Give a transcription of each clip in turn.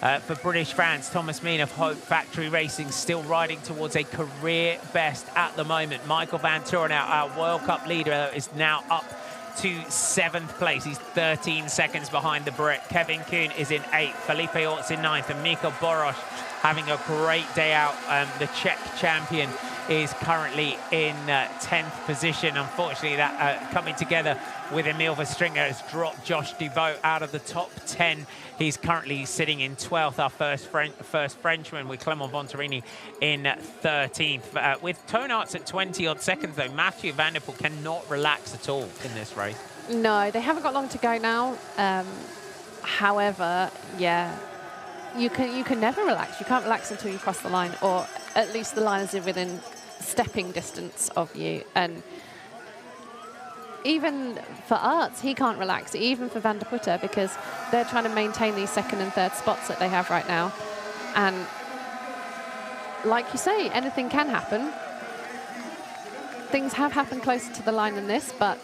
For British fans, Thomas Meehan of Hope Factory Racing still riding towards a career best at the moment. Michael Van Turenhout, our World Cup leader, is now up to 7th place. He's 13 seconds behind the Brit. Kevin Kuhn is in 8th. Felipe Orts in 9th. And Miko Boros having a great day out. The Czech champion is currently in 10th position. Unfortunately, that coming together with Emil Verstringer has dropped Josh Dubout out of the top 10. He's currently sitting in 12th, our first Frenchman, with Clement Bontorini in 13th. With Toon Aerts at 20-odd seconds, though, Mathieu van der Poel cannot relax at all in this race. No, they haven't got long to go now. However, yeah, you can never relax. You can't relax until you cross the line, or at least the lines are within stepping distance of you. And even for Aerts, he can't relax, even for Van der Putte, because they're trying to maintain these 2nd and 3rd spots that they have right now. And like you say, anything can happen. Things have happened closer to the line than this, but,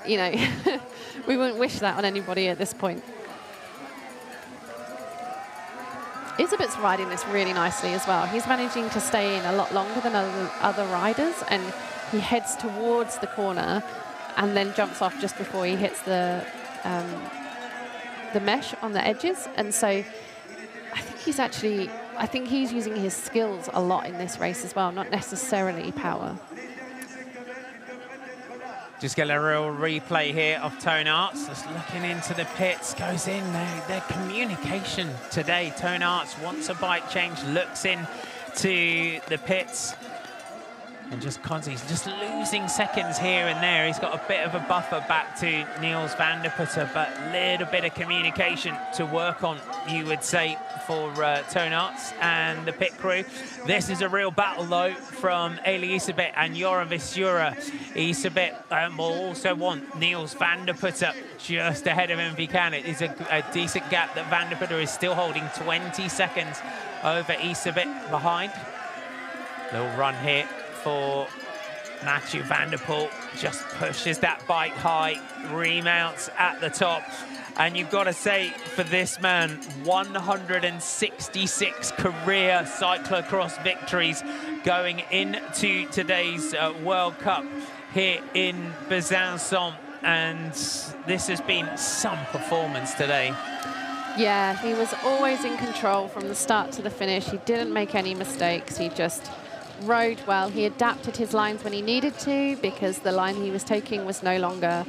you know, we wouldn't wish that on anybody at this point. Isabet's riding this really nicely as well. He's managing to stay in a lot longer than other riders, and he heads towards the corner and then jumps off just before he hits the mesh on the edges. And so I think he's using his skills a lot in this race as well, not necessarily power. Just get a real replay here of Toon Aerts. Just looking into the pits, goes in. Their communication today. Toon Aerts wants a bike change, looks in to the pits, and just constantly, he's just losing seconds here and there. He's got a bit of a buffer back to Niels van der Putte, but a little bit of communication to work on, you would say, for Toon Aerts and the pit crew. This is a real battle, though, from Eli Isabet and Joran Visura. Isabet will also want Niels van der Putte just ahead of him if he can. It is a decent gap that van der Putte is still holding 20 seconds over Isabet behind. Little run here for Mathieu van der Poel, just pushes that bike high, remounts at the top. And you've got to say, for this man, 166 career cyclocross victories going into today's World Cup here in Besançon. And this has been some performance today. Yeah, he was always in control from the start to the finish. He didn't make any mistakes. He just rode well. He adapted his lines when he needed to, because the line he was taking was no longer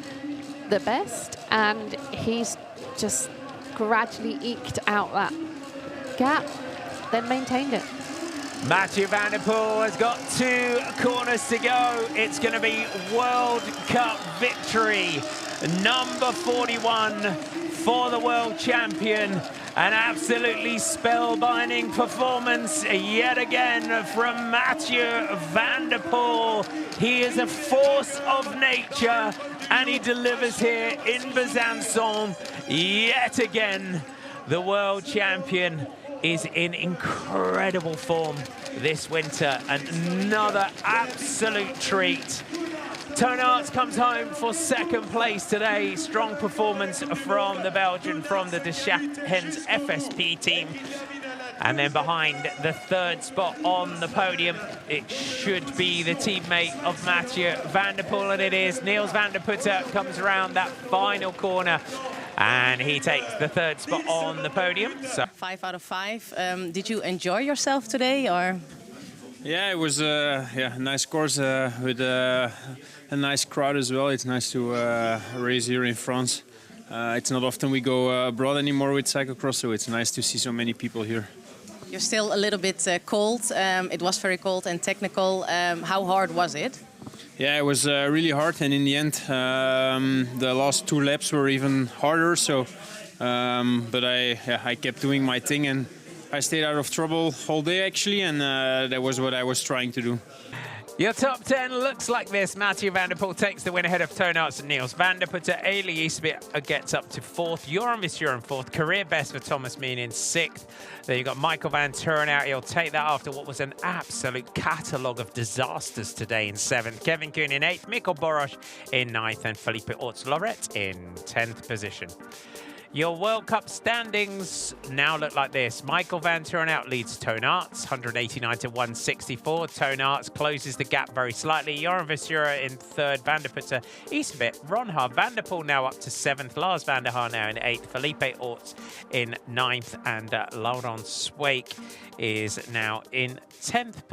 the best, and he's just gradually eked out that gap, then maintained it. Mathieu van der Poel has got 2 corners to go. It's going to be World Cup victory number 41 for the world champion. An absolutely spellbinding performance yet again from Mathieu van der Poel. He is a force of nature, and he delivers here in Besançon yet again. The world champion is in incredible form this winter, and another absolute treat. Toon Aerts comes home for 2nd place today. Strong performance from the Belgian, from the Deschamps FSP team. And then behind the 3rd spot on the podium, it should be the teammate of Mathieu van der Poel, and it is. Niels van der Putte comes around that final corner, and he takes the 3rd spot on the podium. So 5 out of 5. Did you enjoy yourself today, or? Yeah, it was a nice course with a nice crowd as well. It's nice to race here in France. It's not often we go abroad anymore with cyclocross, so it's nice to see so many people here. You're still a little bit cold. It was very cold and technical. How hard was it? Yeah, it was really hard, and in the end, the last 2 laps were even harder. So, but I kept doing my thing, and I stayed out of trouble all day actually, and that was what I was trying to do. Your top 10 looks like this. Mathieu van der Poel takes the win ahead of Toon Aerts and Niels van der Putte. Eli Isabet gets up to 4th. Joran Visura in 4th. Career best for Thomas Meehan in 6th. Then you've got Michael Van Turenhout. He'll take that after what was an absolute catalogue of disasters today in 7th. Kevin Kuhn in 8th. Mikkel Boros in 9th. And Felipe Orts-Lorette in 10th position. Your World Cup standings now look like this. Michael Van Turenhout leads Toon Aerts, 189 to 164. Toon Aerts closes the gap very slightly. Joran Versura in third, Van der Putte east a bit. Ronhard Van der Poel now up to seventh. Lars van der Haar now in eighth. Felipe Orts in ninth. And Laurent Swake is now in 10th